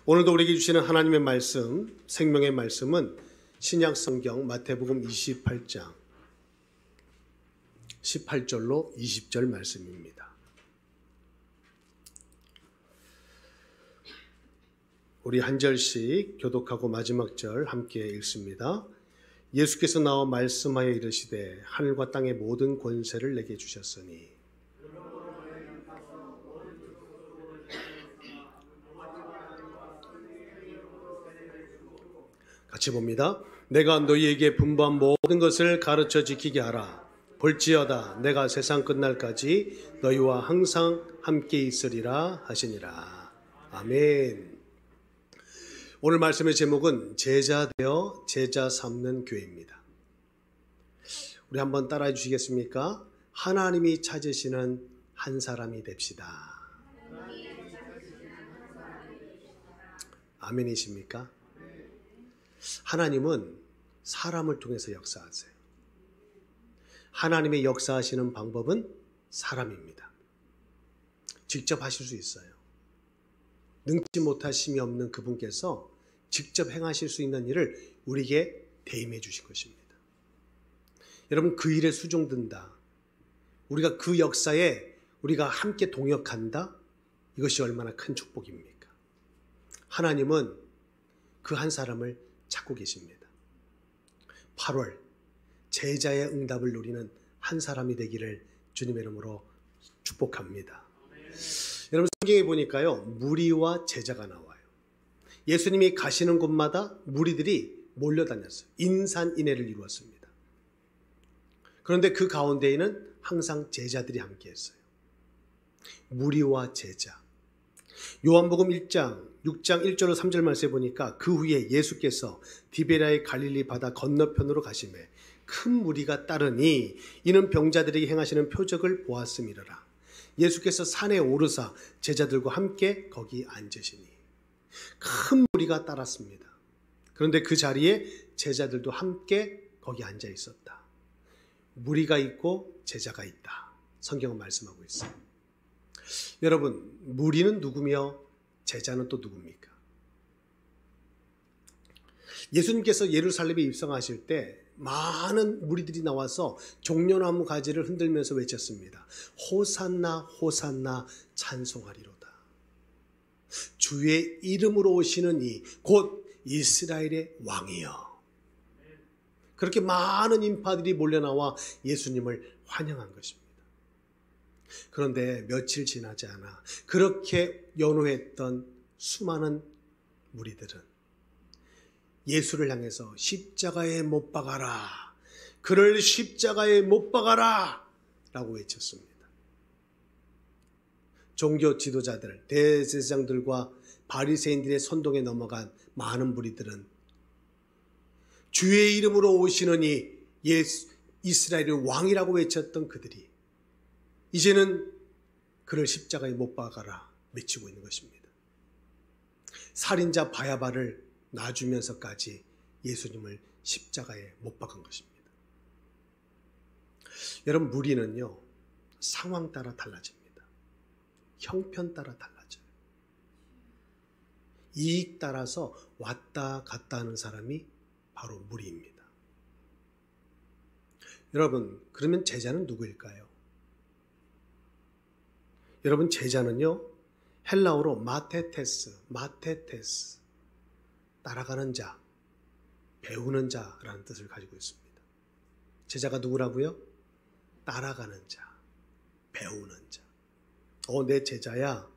오늘도 우리에게 주시는 하나님의 말씀, 생명의 말씀은 신약 성경 마태복음 28장 18절로 20절 말씀입니다. 우리 한 절씩 교독하고 마지막 절 함께 읽습니다. 예수께서 나와 말씀하여 이르시되 하늘과 땅의 모든 권세를 내게 주셨으니 같이 봅니다. 내가 너희에게 분부한 모든 것을 가르쳐 지키게 하라. 볼지어다 내가 세상 끝날까지 너희와 항상 함께 있으리라 하시니라. 아멘. 오늘 말씀의 제목은 제자 되어 제자 삼는 교회입니다. 우리 한번 따라해 주시겠습니까? 하나님이 찾으시는 한 사람이 됩시다. 아멘이십니까? 하나님은 사람을 통해서 역사하세요. 하나님의 역사하시는 방법은 사람입니다. 직접 하실 수 있어요. 능치 못하심이 없는 그분께서 직접 행하실 수 있는 일을 우리에게 대임해 주신 것입니다. 여러분, 그 일에 수종든다. 우리가 그 역사에 우리가 함께 동역한다. 이것이 얼마나 큰 축복입니까? 하나님은 그 한 사람을 찾고 계십니다. 8월 제자의 응답을 누리는 한 사람이 되기를 주님의 이름으로 축복합니다. 여러분, 성경에 보니까요, 무리와 제자가 나와요. 예수님이 가시는 곳마다 무리들이 몰려다녔어요. 인산인해를 이루었습니다. 그런데 그 가운데에는 항상 제자들이 함께했어요. 무리와 제자. 요한복음 1장 6장 1절로 3절 말씀에 보니까 그 후에 예수께서 디베랴의 갈릴리 바다 건너편으로 가시매 큰 무리가 따르니 이는 병자들에게 행하시는 표적을 보았음이로라. 예수께서 산에 오르사 제자들과 함께 거기 앉으시니 큰 무리가 따랐습니다. 그런데 그 자리에 제자들도 함께 거기 앉아 있었다. 무리가 있고 제자가 있다. 성경은 말씀하고 있어요. 여러분, 무리는 누구며 제자는 또 누굽니까? 예수님께서 예루살렘에 입성하실 때 많은 무리들이 나와서 종려나무 가지를 흔들면서 외쳤습니다. 호산나 호산나 찬송하리로다. 주의 이름으로 오시는 이 곧 이스라엘의 왕이여. 그렇게 많은 인파들이 몰려나와 예수님을 환영한 것입니다. 그런데 며칠 지나지 않아 그렇게 연호했던 수많은 무리들은 예수를 향해서 십자가에 못 박아라, 그를 십자가에 못 박아라 라고 외쳤습니다. 종교 지도자들, 대제사장들과 바리새인들의 선동에 넘어간 많은 무리들은 주의 이름으로 오시는 이 이스라엘의 왕이라고 외쳤던 그들이 이제는 그를 십자가에 못 박아라 외치고 있는 것입니다. 살인자 바야바를 놔주면서까지 예수님을 십자가에 못 박은 것입니다. 여러분, 무리는요, 상황 따라 달라집니다. 형편 따라 달라져요. 이익 따라서 왔다 갔다 하는 사람이 바로 무리입니다. 여러분, 그러면 제자는 누구일까요? 여러분, 제자는요, 헬라어로 마테테스, 따라가는 자, 배우는 자라는 뜻을 가지고 있습니다. 제자가 누구라고요? 따라가는 자, 배우는 자. 내 제자야,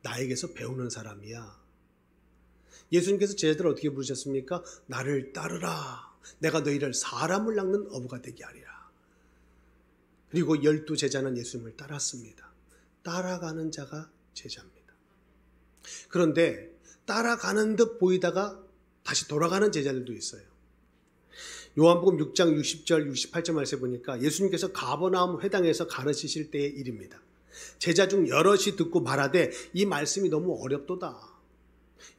나에게서 배우는 사람이야. 예수님께서 제자들을 어떻게 부르셨습니까? 나를 따르라. 내가 너희를 사람을 낚는 어부가 되게 하리라. 그리고 12제자는 예수님을 따랐습니다. 따라가는 자가 제자입니다. 그런데 따라가는 듯 보이다가 다시 돌아가는 제자들도 있어요. 요한복음 6장 60절 68절 말씀에 보니까 예수님께서 가버나움 회당에서 가르치실 때의 일입니다. 제자 중 여럿이 듣고 말하되 이 말씀이 너무 어렵도다.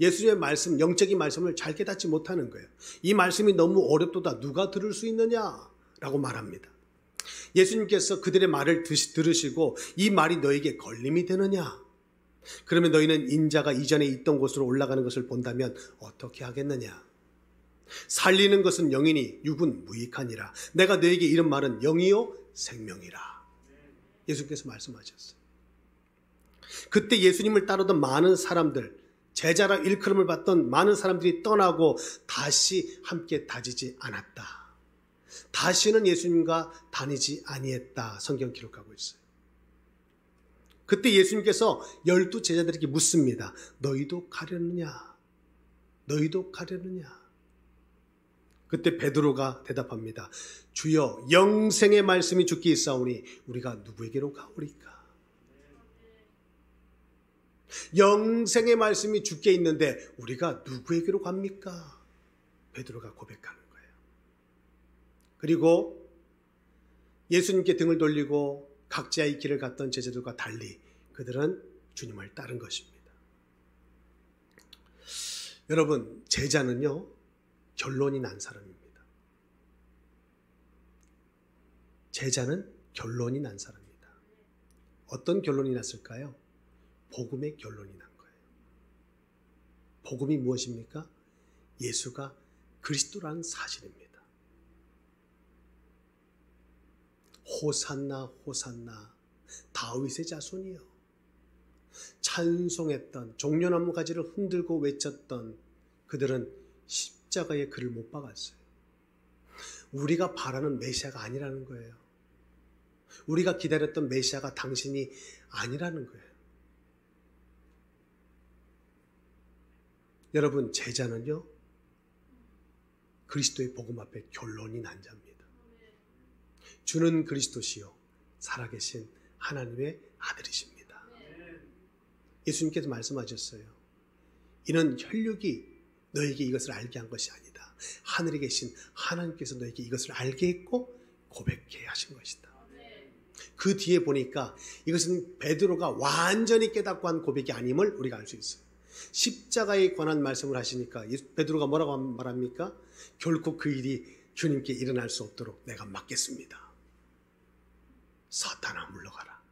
예수님의 말씀, 영적인 말씀을 잘 깨닫지 못하는 거예요. 이 말씀이 너무 어렵도다. 누가 들을 수 있느냐라고 말합니다. 예수님께서 그들의 말을 들으시고 이 말이 너에게 걸림이 되느냐? 그러면 너희는 인자가 이전에 있던 곳으로 올라가는 것을 본다면 어떻게 하겠느냐? 살리는 것은 영이니 육은 무익하니라. 내가 너에게 이런 말은 영이요 생명이라. 예수님께서 말씀하셨어요. 그때 예수님을 따르던 많은 사람들, 제자라 일컬음을 받던 많은 사람들이 떠나고 다시 함께 다지지 않았다. 다시는 예수님과 다니지 아니했다. 성경 기록하고 있어요. 그때 예수님께서 12 제자들에게 묻습니다. 너희도 가려느냐? 너희도 가려느냐? 그때 베드로가 대답합니다. 주여, 영생의 말씀이 주께 있사오니 우리가 누구에게로 가오리까? 영생의 말씀이 주께 있는데 우리가 누구에게로 갑니까? 베드로가 고백하는 거예요. 그리고 예수님께 등을 돌리고 각자의 길을 갔던 제자들과 달리 그들은 주님을 따른 것입니다. 여러분, 제자는요, 결론이 난 사람입니다. 제자는 결론이 난 사람입니다. 어떤 결론이 났을까요? 복음의 결론이 난 거예요. 복음이 무엇입니까? 예수가 그리스도라는 사실입니다. 호산나 호산나 다윗의 자손이요. 찬송했던 종려나무 가지를 흔들고 외쳤던 그들은 십자가에 그를 못 박았어요. 우리가 바라는 메시아가 아니라는 거예요. 우리가 기다렸던 메시아가 당신이 아니라는 거예요. 여러분, 제자는요, 그리스도의 복음 앞에 결론이 난 자입니다. 주는 그리스도시요 살아계신 하나님의 아들이십니다. 예수님께서 말씀하셨어요. 이는 혈육이 너에게 이것을 알게 한 것이 아니다. 하늘에 계신 하나님께서 너에게 이것을 알게 했고 고백해 하신 것이다. 그 뒤에 보니까 이것은 베드로가 완전히 깨닫고 한 고백이 아님을 우리가 알 수 있어요. 십자가에 관한 말씀을 하시니까 베드로가 뭐라고 말합니까? 결코 그 일이 주님께 일어날 수 없도록 내가 막겠습니다. 사탄아 물러가라.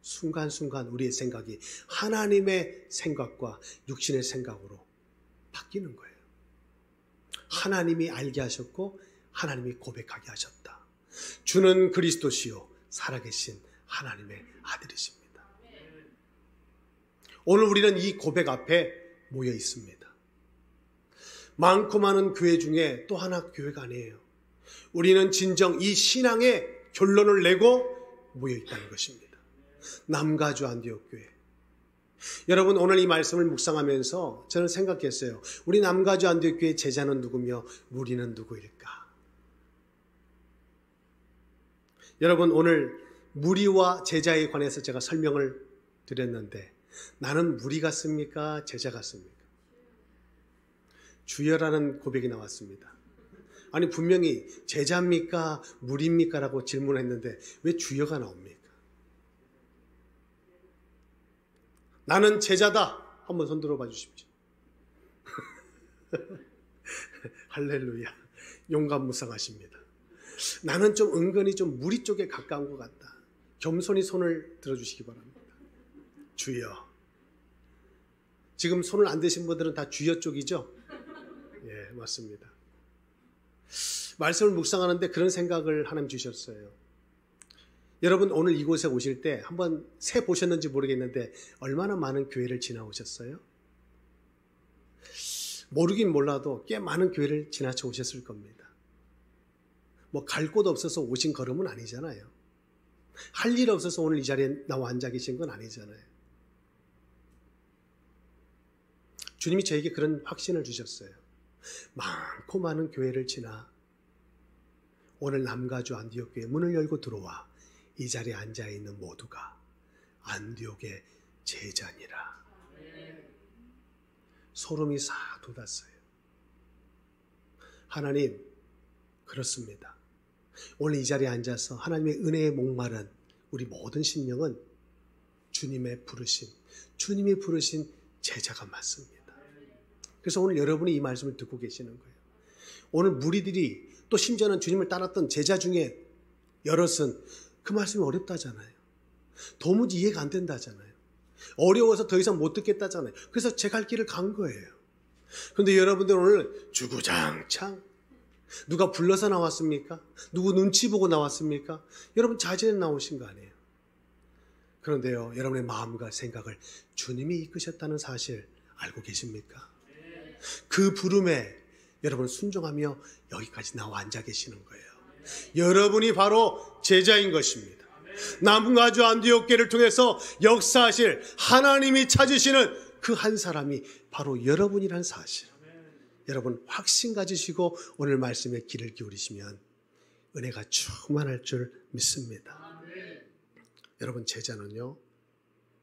순간순간 우리의 생각이 하나님의 생각과 육신의 생각으로 바뀌는 거예요. 하나님이 알게 하셨고 하나님이 고백하게 하셨다. 주는 그리스도시요 살아계신 하나님의 아들이십니다. 오늘 우리는 이 고백 앞에 모여 있습니다. 많고 많은 교회 중에 또 하나 교회가 아니에요. 우리는 진정 이 신앙의 결론을 내고 모여 있다는 것입니다. 남가주 안디옥 교회. 여러분, 오늘 이 말씀을 묵상하면서 저는 생각했어요. 우리 남가주 안디옥 교회 제자는 누구며 무리는 누구일까? 여러분, 오늘 무리와 제자에 관해서 제가 설명을 드렸는데 나는 무리 같습니까? 제자 같습니까? 주여라는 고백이 나왔습니다. 아니, 분명히 제자입니까? 무리입니까? 라고 질문했는데 왜 주여가 나옵니까? 나는 제자다. 한번 손 들어봐 주십시오. 할렐루야. 용감무쌍하십니다. 나는 좀 은근히 좀 무리 쪽에 가까운 것 같다. 겸손히 손을 들어주시기 바랍니다. 주여. 지금 손을 안 대신 분들은 다 주여 쪽이죠? 예, 맞습니다. 말씀을 묵상하는데 그런 생각을 하나님 주셨어요. 여러분, 오늘 이곳에 오실 때 한번 새 보셨는지 모르겠는데 얼마나 많은 교회를 지나오셨어요? 모르긴 몰라도 꽤 많은 교회를 지나쳐 오셨을 겁니다. 뭐 갈 곳 없어서 오신 걸음은 아니잖아요. 할 일 없어서 오늘 이 자리에 나와 앉아 계신 건 아니잖아요. 주님이 저에게 그런 확신을 주셨어요. 많고 많은 교회를 지나 오늘 남가주 안디옥 교회 문을 열고 들어와 이 자리에 앉아있는 모두가 안디옥의 제자니라. 소름이 싹 돋았어요. 하나님, 그렇습니다. 오늘 이 자리에 앉아서 하나님의 은혜에 목마른 우리 모든 심령은 주님이 부르신 제자가 맞습니다. 그래서 오늘 여러분이 이 말씀을 듣고 계시는 거예요. 오늘 무리들이 또 심지어는 주님을 따랐던 제자 중에 여럿은 그 말씀이 어렵다잖아요. 도무지 이해가 안 된다잖아요. 어려워서 더 이상 못 듣겠다잖아요. 그래서 제 갈 길을 간 거예요. 그런데 여러분들 오늘 주구장창 누가 불러서 나왔습니까? 누구 눈치 보고 나왔습니까? 여러분 자진해 나오신 거 아니에요. 그런데요, 여러분의 마음과 생각을 주님이 이끄셨다는 사실 알고 계십니까? 그 부름에 여러분 순종하며 여기까지 나와 앉아 계시는 거예요. 여러분이 바로 제자인 것입니다. 남가주 안디옥교회를 통해서 역사하실 하나님이 찾으시는 그 한 사람이 바로 여러분이란 사실. 여러분 확신 가지시고 오늘 말씀에 귀를 기울이시면 은혜가 충만할 줄 믿습니다. 여러분 제자는요,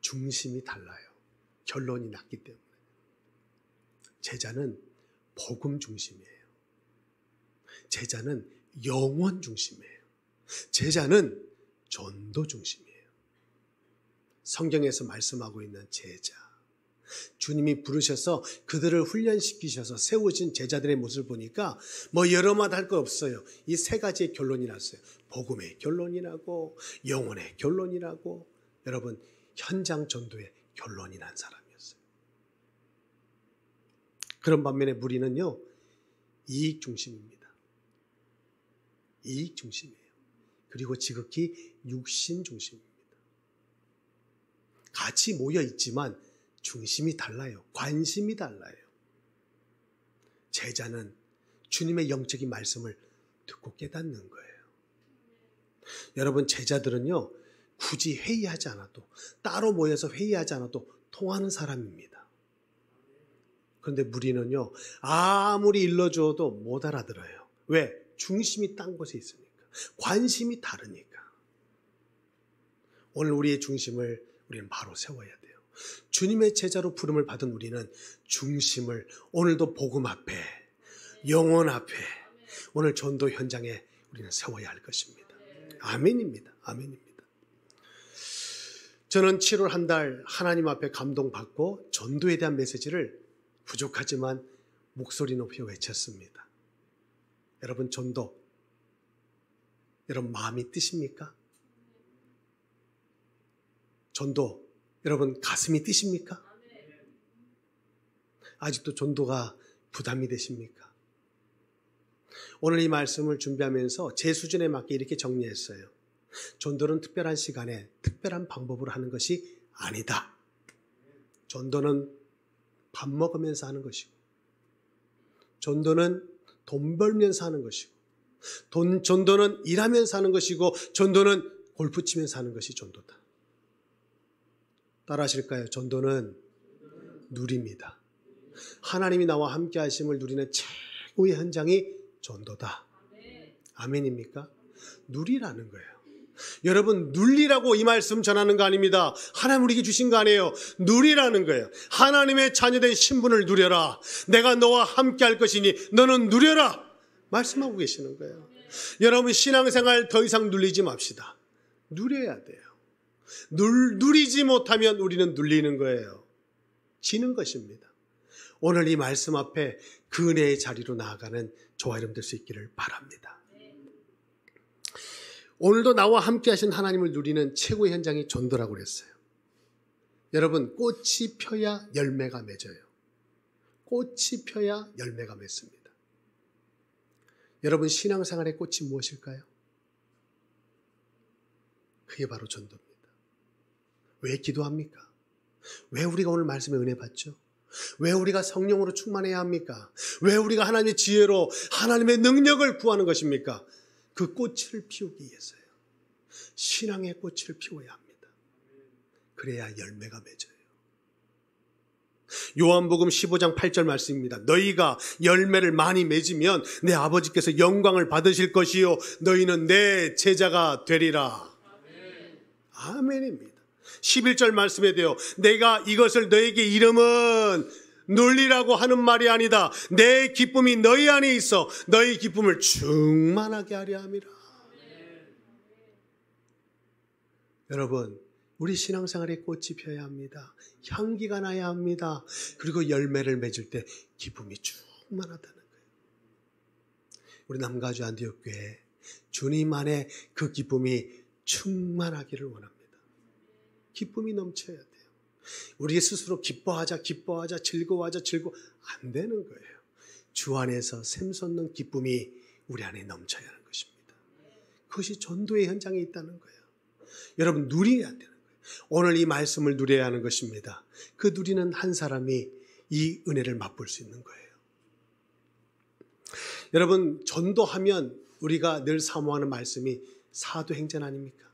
중심이 달라요. 결론이 낮기 때문에. 제자는 복음 중심이에요. 제자는 영원 중심이에요. 제자는 전도 중심이에요. 성경에서 말씀하고 있는 제자, 주님이 부르셔서 그들을 훈련시키셔서 세우신 제자들의 모습을 보니까 뭐 여러 마디 할 거 없어요. 이 세 가지의 결론이 났어요. 복음의 결론이 나고 영혼의 결론이 나고 여러분 현장 전도의 결론이 난 사람이었어요. 그런 반면에 무리는요, 이익 중심입니다. 이익 중심이에요. 그리고 지극히 육신 중심입니다. 같이 모여 있지만 중심이 달라요. 관심이 달라요. 제자는 주님의 영적인 말씀을 듣고 깨닫는 거예요. 여러분 제자들은요, 굳이 회의하지 않아도, 따로 모여서 회의하지 않아도 통하는 사람입니다. 그런데 무리는요, 아무리 일러줘도 못 알아들어요. 왜? 중심이 딴 곳에 있으니까. 관심이 다르니까. 오늘 우리의 중심을 우리는 바로 세워야 돼요. 주님의 제자로 부름을 받은 우리는 중심을 오늘도 복음 앞에, 영혼 앞에, 오늘 전도 현장에 우리는 세워야 할 것입니다. 아멘입니다. 아멘입니다. 저는 7월 한 달 하나님 앞에 감동받고 전도에 대한 메시지를 부족하지만 목소리 높여 외쳤습니다. 여러분 전도, 여러분 마음이 뜨십니까? 전도, 여러분 가슴이 뜨십니까? 아직도 전도가 부담이 되십니까? 오늘 이 말씀을 준비하면서 제 수준에 맞게 이렇게 정리했어요. 전도는 특별한 시간에 특별한 방법으로 하는 것이 아니다. 전도는 밥 먹으면서 하는 것이고, 전도는 돈 벌면서 하는 것이고, 전도는 일하면서 하는 것이고, 전도는 골프 치면서 하는 것이 전도다. 따라 하실까요? 전도는 누립니다. 하나님이 나와 함께 하심을 누리는 최고의 현장이 전도다. 아멘입니까? 누리라는 거예요. 여러분 누리라고 이 말씀 전하는 거 아닙니다. 하나님 우리에게 주신 거 아니에요. 누리라는 거예요. 하나님의 자녀된 신분을 누려라. 내가 너와 함께 할 것이니 너는 누려라. 말씀하고 계시는 거예요. 여러분 신앙생활 더 이상 눌리지 맙시다. 누려야 돼요. 누리지 못하면 우리는 눌리는 거예요. 지는 것입니다. 오늘 이 말씀 앞에 그 은혜의 자리로 나아가는 저와 여러분 될 수 있기를 바랍니다. 오늘도 나와 함께 하신 하나님을 누리는 최고의 현장이 전도라고 그랬어요. 여러분 꽃이 펴야 열매가 맺어요. 꽃이 펴야 열매가 맺습니다. 여러분 신앙생활의 꽃이 무엇일까요? 그게 바로 전도입니다. 왜 기도합니까? 왜 우리가 오늘 말씀에 은혜 받죠? 왜 우리가 성령으로 충만해야 합니까? 왜 우리가 하나님의 지혜로 하나님의 능력을 구하는 것입니까? 그 꽃을 피우기 위해서요. 신앙의 꽃을 피워야 합니다. 그래야 열매가 맺어요. 요한복음 15장 8절 말씀입니다. 너희가 열매를 많이 맺으면 내 아버지께서 영광을 받으실 것이요 너희는 내 제자가 되리라. 아멘입니다. 11절 말씀에 대요. 내가 이것을 너에게 이름은 놀리라고 하는 말이 아니다. 내 기쁨이 너희 안에 있어 너희 기쁨을 충만하게 하려 함이라. 여러분 우리 신앙생활에 꽃이 펴야 합니다. 향기가 나야 합니다. 그리고 열매를 맺을 때 기쁨이 충만하다는 거예요. 우리 남가주 안디옥교회 주님 안에 그 기쁨이 충만하기를 원합니다. 기쁨이 넘쳐야 돼요. 우리 스스로 기뻐하자, 즐거워하자, 안 되는 거예요. 주 안에서 샘솟는 기쁨이 우리 안에 넘쳐야 하는 것입니다. 그것이 전도의 현장에 있다는 거예요. 여러분, 누려야 되는 거예요. 오늘 이 말씀을 누려야 하는 것입니다. 그 누리는 한 사람이 이 은혜를 맛볼 수 있는 거예요. 여러분, 전도하면 우리가 늘 사모하는 말씀이 사도행전 아닙니까?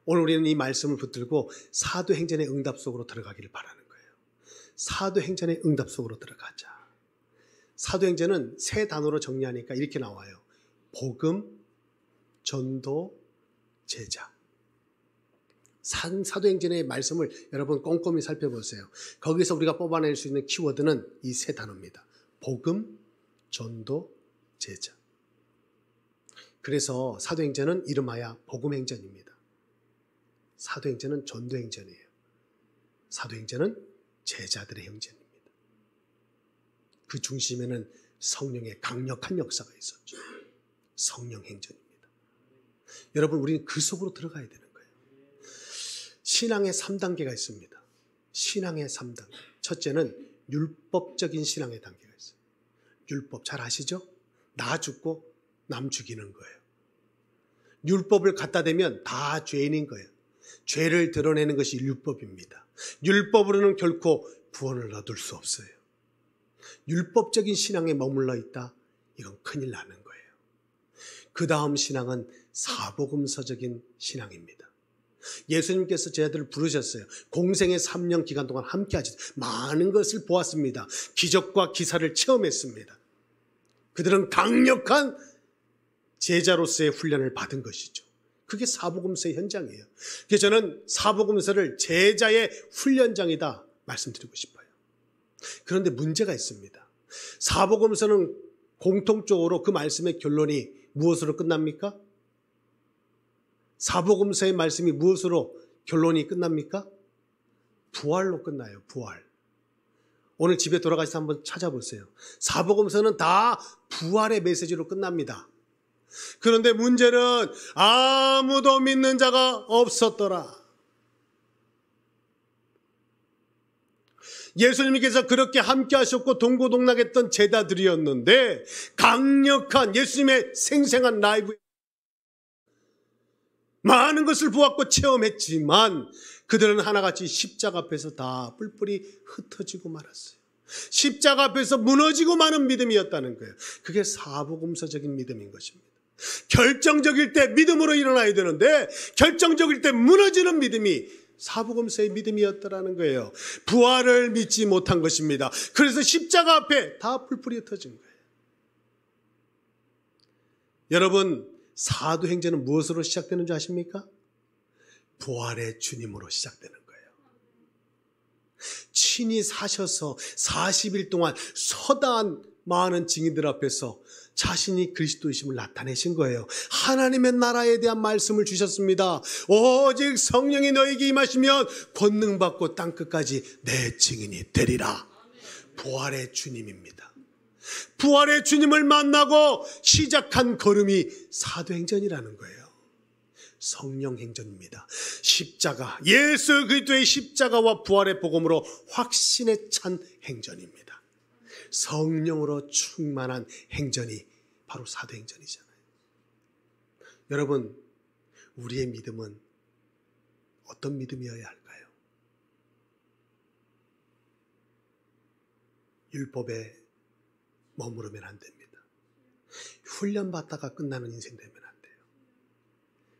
오늘 우리는 이 말씀을 붙들고 사도행전의 응답 속으로 들어가기를 바라는 거예요. 사도행전의 응답 속으로 들어가자. 사도행전은 세 단어로 정리하니까 이렇게 나와요. 복음, 전도, 제자. 사도행전의 말씀을 여러분 꼼꼼히 살펴보세요. 거기서 우리가 뽑아낼 수 있는 키워드는 이 세 단어입니다. 복음, 전도, 제자. 그래서 사도행전은 이름하여 복음행전입니다. 사도행전은 전도행전이에요. 사도행전은 제자들의 행전입니다. 그 중심에는 성령의 강력한 역사가 있었죠. 성령행전입니다. 여러분, 우리는 그 속으로 들어가야 되는 거예요. 신앙의 3단계가 있습니다. 신앙의 3단계. 첫째는 율법적인 신앙의 단계가 있어요. 율법 잘 아시죠? 나 죽고 남 죽이는 거예요. 율법을 갖다 대면 다 죄인인 거예요. 죄를 드러내는 것이 율법입니다. 율법으로는 결코 구원을 얻을 수 없어요. 율법적인 신앙에 머물러 있다? 이건 큰일 나는 거예요. 그 다음 신앙은 사복음서적인 신앙입니다. 예수님께서 제자들을 부르셨어요. 공생의 3년 기간 동안 함께 하시다. 많은 것을 보았습니다. 기적과 기사를 체험했습니다. 그들은 강력한 제자로서의 훈련을 받은 것이죠. 그게 사복음서의 현장이에요. 그래서 저는 사복음서를 제자의 훈련장이다 말씀드리고 싶어요. 그런데 문제가 있습니다. 사복음서는 공통적으로 그 말씀의 결론이 무엇으로 끝납니까? 사복음서의 말씀이 무엇으로 결론이 끝납니까? 부활로 끝나요. 부활. 오늘 집에 돌아가셔서 한번 찾아보세요. 사복음서는 다 부활의 메시지로 끝납니다. 그런데 문제는 아무도 믿는 자가 없었더라. 예수님께서 그렇게 함께 하셨고 동고동락했던 제자들이었는데 강력한 예수님의 생생한 라이브 많은 것을 보았고 체험했지만 그들은 하나같이 십자가 앞에서 다 뿔뿔이 흩어지고 말았어요. 십자가 앞에서 무너지고 마는 믿음이었다는 거예요. 그게 사복음서적인 믿음인 것입니다. 결정적일 때 믿음으로 일어나야 되는데 결정적일 때 무너지는 믿음이 사복음서의 믿음이었다라는 거예요. 부활을 믿지 못한 것입니다. 그래서 십자가 앞에 다 뿔뿔이 흩어진 거예요. 여러분, 사도행전은 무엇으로 시작되는 줄 아십니까? 부활의 주님으로 시작되는 거예요. 친히 사셔서 40일 동안 서다한 많은 증인들 앞에서 자신이 그리스도이심을 나타내신 거예요. 하나님의 나라에 대한 말씀을 주셨습니다. 오직 성령이 너에게 임하시면 권능 받고 땅끝까지 내 증인이 되리라. 부활의 주님입니다. 부활의 주님을 만나고 시작한 걸음이 사도행전이라는 거예요. 성령행전입니다. 십자가, 예수 그리스도의 십자가와 부활의 복음으로 확신에 찬 행전입니다. 성령으로 충만한 행전이 바로 사도행전이잖아요. 여러분, 우리의 믿음은 어떤 믿음이어야 할까요? 율법에 머무르면 안 됩니다. 훈련받다가 끝나는 인생 되면 안 돼요.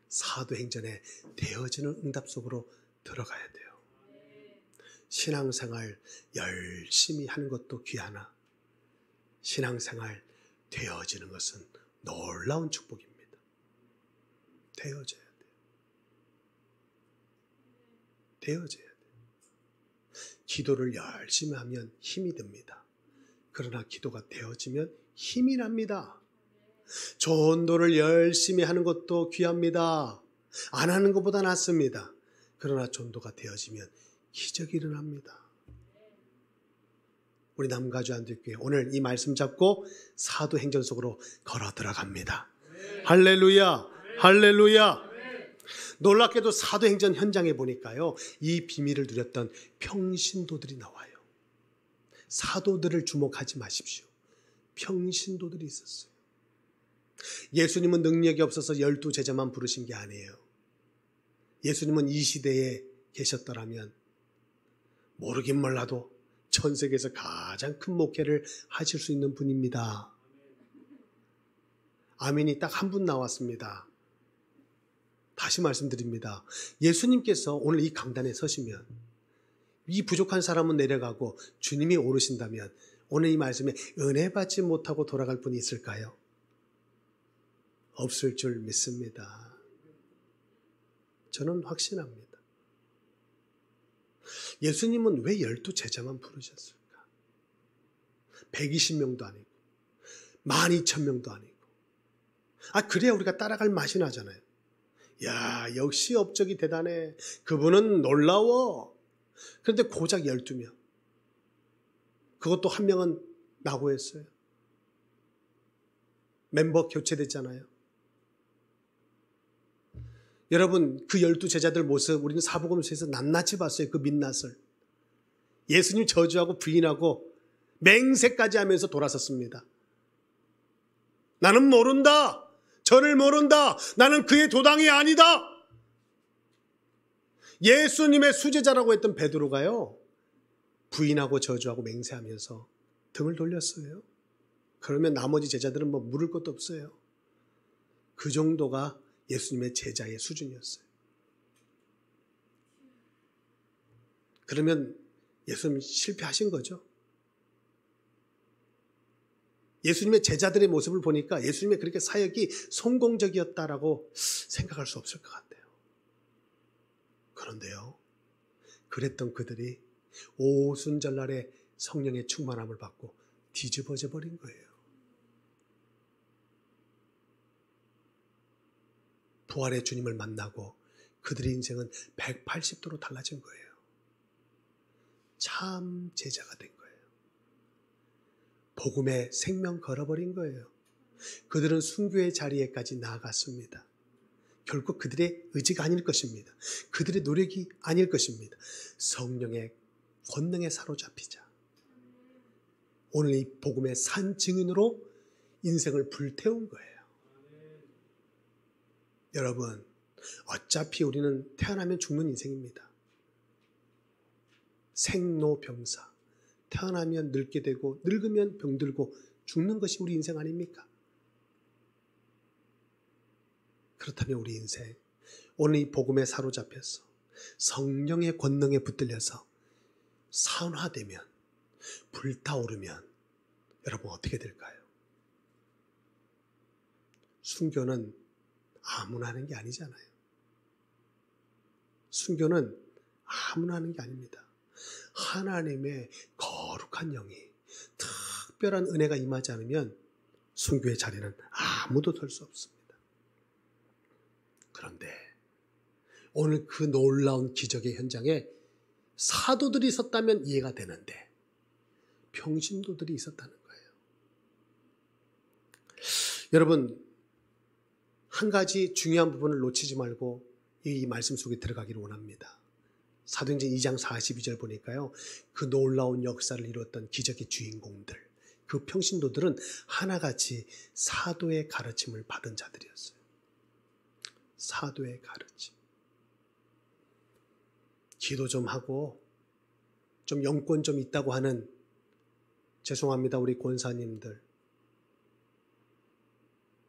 사도행전에 되어지는 응답 속으로 들어가야 돼요. 신앙생활 열심히 하는 것도 귀하나 신앙생활 되어지는 것은 놀라운 축복입니다. 되어져야 돼요. 되어져야 돼요. 기도를 열심히 하면 힘이 듭니다. 그러나 기도가 되어지면 힘이 납니다. 전도를 열심히 하는 것도 귀합니다. 안 하는 것보다 낫습니다. 그러나 전도가 되어지면 기적이 일어납니다. 우리 남가주 안디교회 오늘 이 말씀 잡고 사도행전 속으로 걸어 들어갑니다. 할렐루야, 할렐루야. 놀랍게도 사도행전 현장에 보니까요, 이 비밀을 누렸던 평신도들이 나와요. 사도들을 주목하지 마십시오. 평신도들이 있었어요. 예수님은 능력이 없어서 12제자만 부르신 게 아니에요. 예수님은 이 시대에 계셨더라면 모르긴 몰라도 전 세계에서 가장 큰 목회를 하실 수 있는 분입니다. 아멘이 딱 한 분 나왔습니다. 다시 말씀드립니다. 예수님께서 오늘 이 강단에 서시면 이 부족한 사람은 내려가고 주님이 오르신다면 오늘 이 말씀에 은혜 받지 못하고 돌아갈 분이 있을까요? 없을 줄 믿습니다. 저는 확신합니다. 예수님은 왜 12제자만 부르셨을까? 120명도 아니고 12,000명도 아니고. 그래야 우리가 따라갈 맛이 나잖아요. 야, 역시 업적이 대단해. 그분은 놀라워. 그런데 고작 12명. 그것도 한 명은 낙오했어요. 멤버 교체됐잖아요. 여러분, 그 12제자들 모습 우리는 사복음서에서 낱낱이 봤어요. 그 민낯을. 예수님 저주하고 부인하고 맹세까지 하면서 돌아섰습니다. 나는 모른다. 저를 모른다. 나는 그의 도당이 아니다. 예수님의 수제자라고 했던 베드로가요, 부인하고 저주하고 맹세하면서 등을 돌렸어요. 그러면 나머지 제자들은 뭐 물을 것도 없어요. 그 정도가 예수님의 제자의 수준이었어요. 그러면 예수님 실패하신 거죠. 예수님의 제자들의 모습을 보니까 예수님의 그렇게 사역이 성공적이었다라고 생각할 수 없을 것 같아요. 그런데요, 그랬던 그들이 오순절날에 성령의 충만함을 받고 뒤집어져 버린 거예요. 부활의 주님을 만나고 그들의 인생은 180도로 달라진 거예요. 참 제자가 된 거예요. 복음에 생명 걸어버린 거예요. 그들은 순교의 자리에까지 나아갔습니다. 결국 그들의 의지가 아닐 것입니다. 그들의 노력이 아닐 것입니다. 성령의 권능에 사로잡히자. 오늘 이 복음의 산 증인으로 인생을 불태운 거예요. 여러분, 어차피 우리는 태어나면 죽는 인생입니다. 생로병사. 태어나면 늙게 되고 늙으면 병들고 죽는 것이 우리 인생 아닙니까? 그렇다면 우리 인생, 오늘 이 복음에 사로잡혀서 성령의 권능에 붙들려서 산화되면, 불타오르면 여러분 어떻게 될까요? 순교는 아무나 하는 게 아니잖아요. 순교는 아무나 하는 게 아닙니다. 하나님의 거룩한 영이, 특별한 은혜가 임하지 않으면 순교의 자리는 아무도 설 수 없습니다. 그런데 오늘 그 놀라운 기적의 현장에 사도들이 있었다면 이해가 되는데 평신도들이 있었다는 거예요. 여러분, 한 가지 중요한 부분을 놓치지 말고 이 말씀 속에 들어가기를 원합니다. 사도행전 2장 42절 보니까요, 그 놀라운 역사를 이루었던 기적의 주인공들, 그 평신도들은 하나같이 사도의 가르침을 받은 자들이었어요. 사도의 가르침. 기도 좀 하고 좀 영권 좀 있다고 하는, 죄송합니다 우리 권사님들,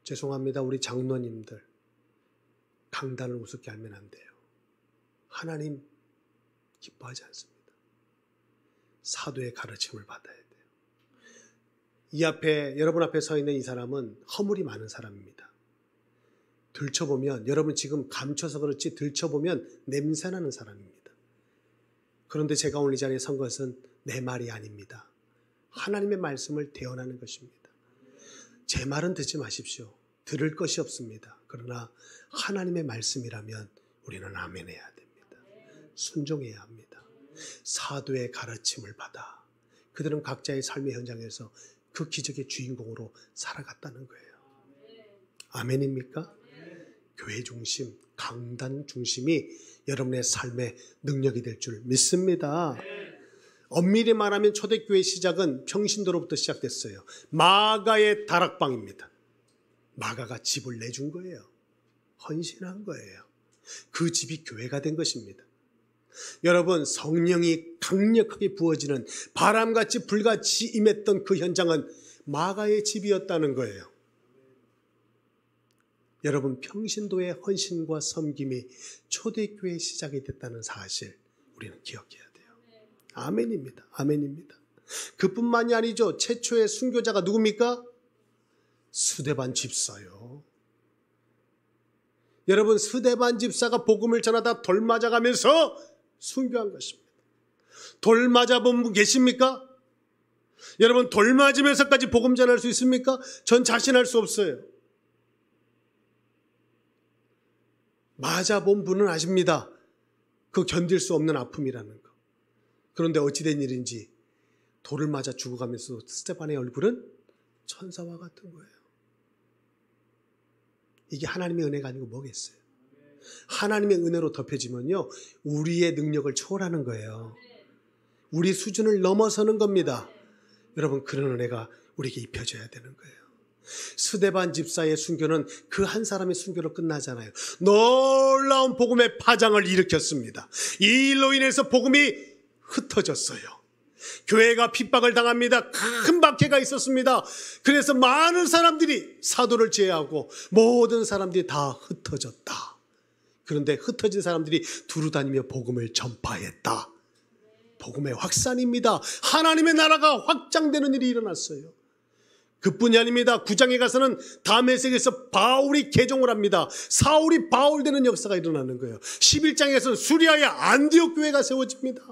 죄송합니다 우리 장로님들, 강단을 우습게 알면 안 돼요. 하나님 기뻐하지 않습니다. 사도의 가르침을 받아야 돼요. 이 앞에, 여러분 앞에 서 있는 이 사람은 허물이 많은 사람입니다. 들춰보면, 여러분 지금 감춰서 그렇지 들춰보면 냄새나는 사람입니다. 그런데 제가 오늘 이 자리에 선 것은 내 말이 아닙니다. 하나님의 말씀을 대언하는 것입니다. 제 말은 듣지 마십시오. 들을 것이 없습니다. 그러나 하나님의 말씀이라면 우리는 아멘해야 됩니다. 순종해야 합니다. 사도의 가르침을 받아 그들은 각자의 삶의 현장에서 그 기적의 주인공으로 살아갔다는 거예요. 아멘입니까? 교회 중심, 강단 중심이 여러분의 삶의 능력이 될 줄 믿습니다. 엄밀히 말하면 초대교회 시작은 평신도로부터 시작됐어요. 마가의 다락방입니다. 마가가 집을 내준 거예요. 헌신한 거예요. 그 집이 교회가 된 것입니다. 여러분, 성령이 강력하게 부어지는 바람같이 불같이 임했던 그 현장은 마가의 집이었다는 거예요. 여러분, 평신도의 헌신과 섬김이 초대교회의 시작이 됐다는 사실 우리는 기억해야 돼요. 아멘입니다. 아멘입니다. 그뿐만이 아니죠. 최초의 순교자가 누굽니까? 스데반 집사요. 여러분, 스데반 집사가 복음을 전하다 돌 맞아가면서 순교한 것입니다. 돌 맞아본 분 계십니까? 여러분, 돌 맞으면서까지 복음 전할 수 있습니까? 전 자신할 수 없어요. 맞아본 분은 아십니다. 그 견딜 수 없는 아픔이라는 거. 그런데 어찌된 일인지 돌을 맞아 죽어가면서 스데반의 얼굴은 천사와 같은 거예요. 이게 하나님의 은혜가 아니고 뭐겠어요? 하나님의 은혜로 덮여지면요, 우리의 능력을 초월하는 거예요. 우리 수준을 넘어서는 겁니다. 여러분, 그런 은혜가 우리에게 입혀져야 되는 거예요. 스데반 집사의 순교는 그 한 사람의 순교로 끝나잖아요. 놀라운 복음의 파장을 일으켰습니다. 이 일로 인해서 복음이 흩어졌어요. 교회가 핍박을 당합니다. 큰 박해가 있었습니다. 그래서 많은 사람들이 사도를 제외하고 모든 사람들이 다 흩어졌다. 그런데 흩어진 사람들이 두루다니며 복음을 전파했다. 복음의 확산입니다. 하나님의 나라가 확장되는 일이 일어났어요. 그뿐이 아닙니다. 9장에 가서는 다메섹에서 바울이 개종을 합니다. 사울이 바울 되는 역사가 일어나는 거예요. 11장에서는 수리아의 안디옥 교회가 세워집니다.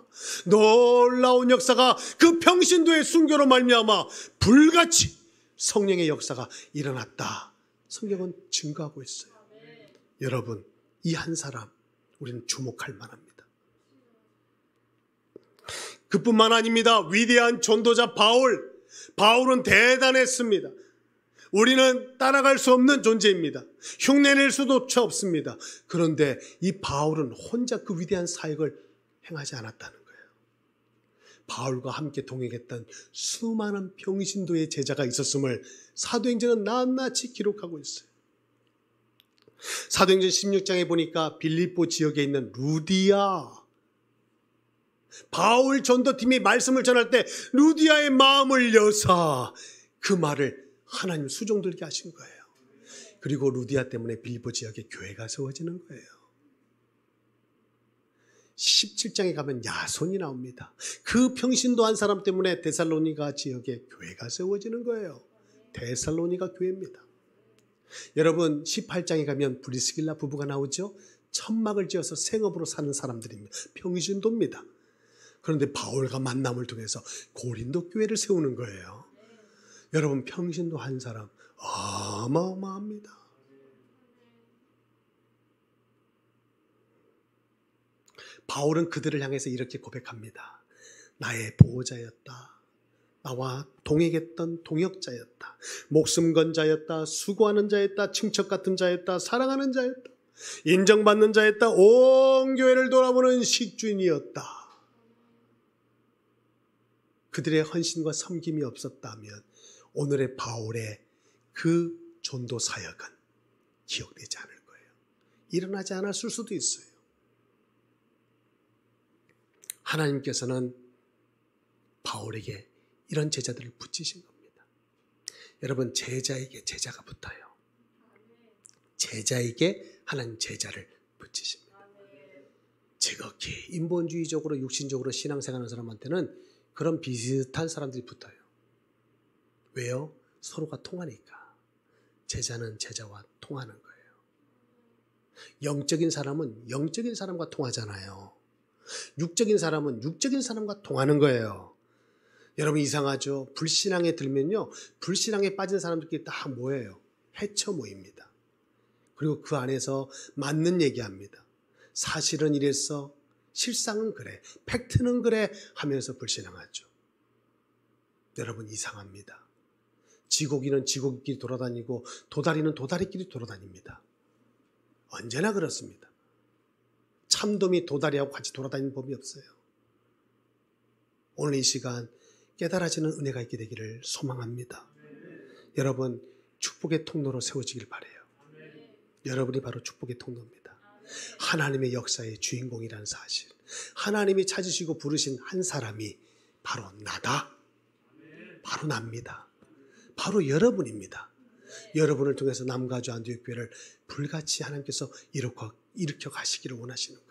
놀라운 역사가 그 평신도의 순교로 말미암아 불같이 성령의 역사가 일어났다. 성경은 증거하고 있어요. 여러분, 이 한 사람 우리는 주목할 만합니다. 그뿐만 아닙니다. 위대한 전도자 바울은 대단했습니다. 우리는 따라갈 수 없는 존재입니다. 흉내낼 수도 없습니다. 그런데 이 바울은 혼자 그 위대한 사역을 행하지 않았다는 거예요. 바울과 함께 동행했던 수많은 평신도의 제자가 있었음을 사도행전은 낱낱이 기록하고 있어요. 사도행전 16장에 보니까 빌립보 지역에 있는 루디아, 바울 전도팀이 말씀을 전할 때 루디아의 마음을 여사 그 말을 하나님 수종들게 하신 거예요. 그리고 루디아 때문에 빌립보 지역에 교회가 세워지는 거예요. 17장에 가면 야손이 나옵니다. 그 평신도 한 사람 때문에 데살로니가 지역에 교회가 세워지는 거예요. 데살로니가 교회입니다. 여러분, 18장에 가면 브리스길라 부부가 나오죠. 천막을 지어서 생업으로 사는 사람들입니다. 평신도입니다. 그런데 바울과 만남을 통해서 고린도 교회를 세우는 거예요. 여러분, 평신도 한 사람 어마어마합니다. 바울은 그들을 향해서 이렇게 고백합니다. 나의 보호자였다. 나와 동행했던 동역자였다. 목숨 건 자였다. 수고하는 자였다. 친척 같은 자였다. 사랑하는 자였다. 인정받는 자였다. 온 교회를 돌아보는 식주인이었다. 그들의 헌신과 섬김이 없었다면 오늘의 바울의 그 전도 사역은 기억되지 않을 거예요. 일어나지 않았을 수도 있어요. 하나님께서는 바울에게 이런 제자들을 붙이신 겁니다. 여러분, 제자에게 제자가 붙어요. 제자에게 하나님 제자를 붙이십니다. 지극히 인본주의적으로 육신적으로 신앙생활하는 사람한테는 그런 비슷한 사람들이 붙어요. 왜요? 서로가 통하니까. 제자는 제자와 통하는 거예요. 영적인 사람은 영적인 사람과 통하잖아요. 육적인 사람은 육적인 사람과 통하는 거예요. 여러분, 이상하죠? 불신앙에 들면요, 불신앙에 빠진 사람들끼리 다 모여요. 해쳐 모입니다. 그리고 그 안에서 맞는 얘기합니다. 사실은 이랬어, 실상은 그래, 팩트는 그래 하면서 불신앙하죠. 여러분, 이상합니다. 지고기는 지고기끼리 돌아다니고 도다리는 도다리끼리 돌아다닙니다. 언제나 그렇습니다. 참돔이 도다리하고 같이 돌아다니는 법이 없어요. 오늘 이 시간 깨달아지는 은혜가 있게 되기를 소망합니다. 여러분, 축복의 통로로 세워지길 바라요. 여러분이 바로 축복의 통로입니다. 하나님의 역사의 주인공이라는 사실, 하나님이 찾으시고 부르신 한 사람이 바로 나다. 바로 납니다. 바로 여러분입니다. 여러분을 통해서 남가주 안디옥교회를 불같이 하나님께서 일으켜 가시기를 원하시는 거예요.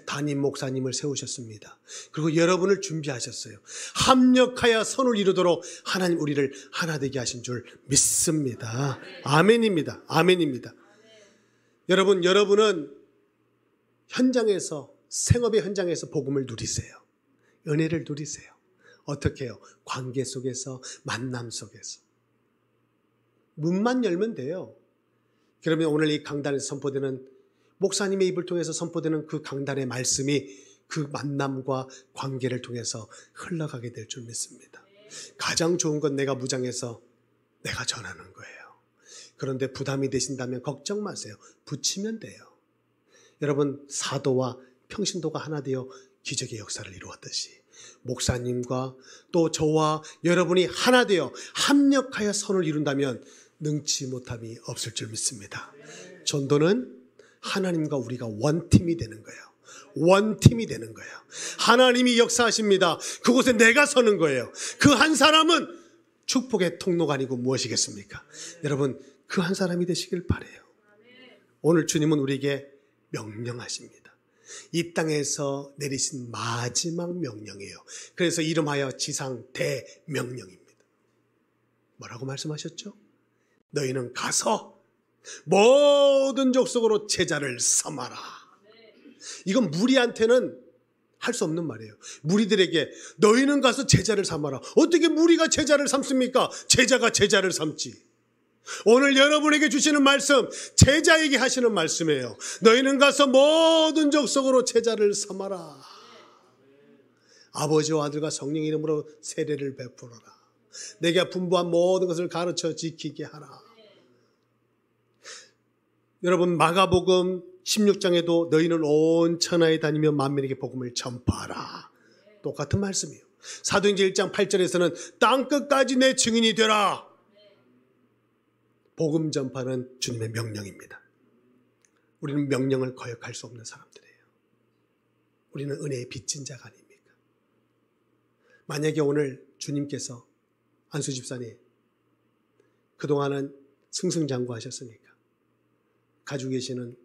담임 목사님을 세우셨습니다. 그리고 여러분을 준비하셨어요. 합력하여 선을 이루도록 하나님 우리를 하나 되게 하신 줄 믿습니다. 아멘입니다. 아멘입니다. 여러분은 현장에서, 생업의 현장에서 복음을 누리세요. 은혜를 누리세요. 어떻게 해요? 관계 속에서, 만남 속에서. 문만 열면 돼요. 그러면 오늘 이 강단에서 선포되는, 목사님의 입을 통해서 선포되는 그 강단의 말씀이 그 만남과 관계를 통해서 흘러가게 될 줄 믿습니다. 가장 좋은 건 내가 무장해서 내가 전하는 거예요. 그런데 부담이 되신다면 걱정 마세요. 붙이면 돼요. 여러분, 사도와 평신도가 하나 되어 기적의 역사를 이루었듯이 목사님과 또 저와 여러분이 하나 되어 합력하여 선을 이룬다면 능치 못함이 없을 줄 믿습니다. 전도는 하나님과 우리가 원팀이 되는 거예요. 원팀이 되는 거예요. 하나님이 역사하십니다. 그곳에 내가 서는 거예요. 그 한 사람은 축복의 통로가 아니고 무엇이겠습니까? 여러분, 그 한 사람이 되시길 바라요. 오늘 주님은 우리에게 명령하십니다. 이 땅에서 내리신 마지막 명령이에요. 그래서 이름하여 지상 대명령입니다. 뭐라고 말씀하셨죠? 너희는 가서 모든 족속으로 제자를 삼아라. 이건 무리한테는 할 수 없는 말이에요. 무리들에게 너희는 가서 제자를 삼아라. 어떻게 무리가 제자를 삼습니까? 제자가 제자를 삼지. 오늘 여러분에게 주시는 말씀, 제자에게 하시는 말씀이에요. 너희는 가서 모든 족속으로 제자를 삼아라. 아버지와 아들과 성령 이름으로 세례를 베풀어라. 내가 분부한 모든 것을 가르쳐 지키게 하라. 여러분, 마가복음 16장에도 너희는 온 천하에 다니며 만민에게 복음을 전파하라. 똑같은 말씀이에요. 사도행전 1장 8절에서는 땅끝까지 내 증인이 되라. 복음 전파는 주님의 명령입니다. 우리는 명령을 거역할 수 없는 사람들이에요. 우리는 은혜의 빚진 자가 아닙니까? 만약에 오늘 주님께서 안수 집사님 그동안은 승승장구하셨으니까 가지고 계시는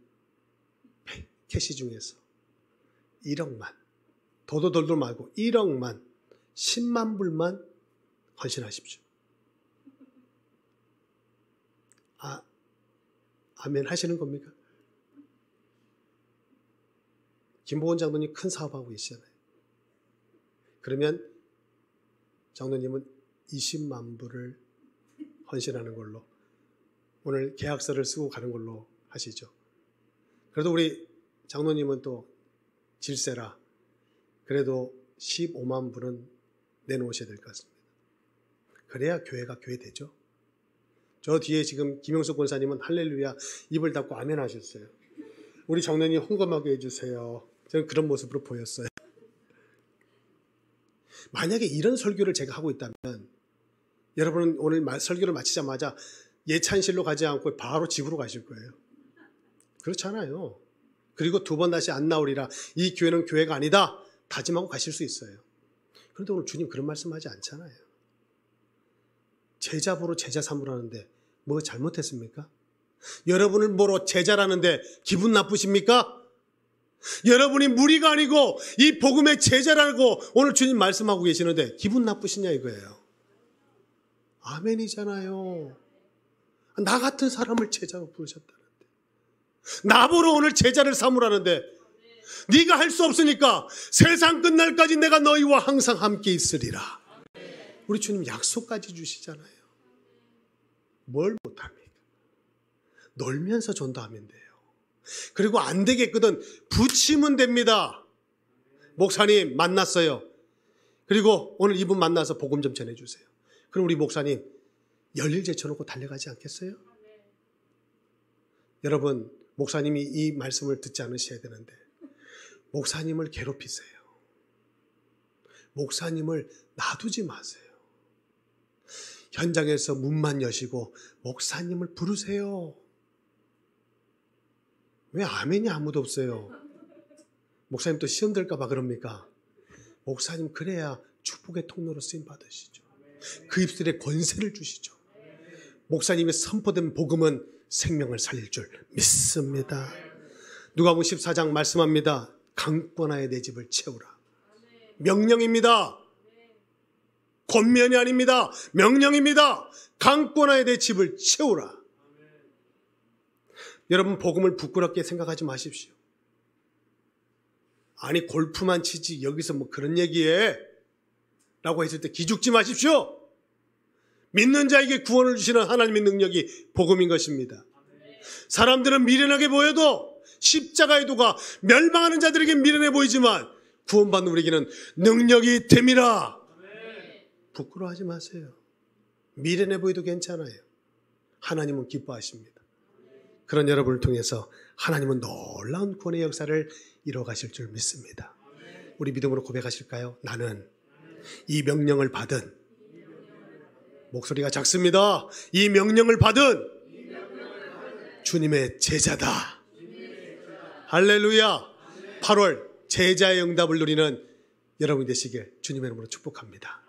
캐시 중에서 1억만, 도도돌돌 말고 1억만, 10만 불만 헌신하십시오. 아멘 하시는 겁니까? 김보원 장로님 큰 사업하고 계시잖아요. 그러면 장로님은 20만 불을 헌신하는 걸로 오늘 계약서를 쓰고 가는 걸로 하시죠. 그래도 우리 장로님은 또 질세라 그래도 15만 불은 내놓으셔야 될 것 같습니다. 그래야 교회가 교회 되죠. 저 뒤에 지금 김영석 권사님은 할렐루야 입을 닫고 아멘 하셨어요. 우리 장로님 헌금하게 해주세요. 저는 그런 모습으로 보였어요. 만약에 이런 설교를 제가 하고 있다면 여러분은 오늘 설교를 마치자마자 예찬실로 가지 않고 바로 집으로 가실 거예요. 그렇잖아요. 그리고 두 번 다시 안 나오리라. 이 교회는 교회가 아니다. 다짐하고 가실 수 있어요. 그런데 오늘 주님 그런 말씀하지 않잖아요. 제자보로 제자 삼으라는데 뭐 잘못했습니까? 여러분을 뭐로 제자라는데 기분 나쁘십니까? 여러분이 무리가 아니고 이 복음의 제자라고 오늘 주님 말씀하고 계시는데 기분 나쁘시냐 이거예요. 아멘이잖아요. 나 같은 사람을 제자로 부르셨다는데 나보러 오늘 제자를 삼으라는데 네가 할 수 없으니까 세상 끝날까지 내가 너희와 항상 함께 있으리라. 우리 주님 약속까지 주시잖아요. 뭘 못합니까? 놀면서 전도하면 돼요. 그리고 안 되겠거든 붙이면 됩니다. 목사님 만났어요. 그리고 오늘 이분 만나서 복음 좀 전해주세요. 그럼 우리 목사님 열일 제쳐놓고 달려가지 않겠어요? 여러분 목사님이 이 말씀을 듣지 않으셔야 되는데 목사님을 괴롭히세요. 목사님을 놔두지 마세요. 현장에서 문만 여시고 목사님을 부르세요. 왜 아멘이 아무도 없어요? 목사님 또 시험 들까 봐 그럽니까? 목사님 그래야 축복의 통로로 쓰임 받으시죠. 그 입술에 권세를 주시죠. 목사님의 선포된 복음은 생명을 살릴 줄 믿습니다. 누가복음 14장 말씀합니다. 강권하여 내 집을 채우라. 명령입니다. 권면이 아닙니다. 명령입니다. 강권하여 내 집을 채우라. 여러분 복음을 부끄럽게 생각하지 마십시오. 아니 골프만 치지 여기서 뭐 그런 얘기해? 라고 했을 때 기죽지 마십시오. 믿는 자에게 구원을 주시는 하나님의 능력이 복음인 것입니다. 사람들은 미련하게 보여도 십자가의 도가 멸망하는 자들에게 미련해 보이지만 구원받는 우리에게는 능력이 됨이라. 부끄러워하지 마세요. 미련해 보여도 괜찮아요. 하나님은 기뻐하십니다. 그런 여러분을 통해서 하나님은 놀라운 구원의 역사를 이루어가실 줄 믿습니다. 우리 믿음으로 고백하실까요? 나는 이 명령을 받은, 목소리가 작습니다. 이 명령을 받은 주님의 제자다. 할렐루야. 8월 제자의 응답을 누리는 여러분이 되시길 주님의 이름으로 축복합니다.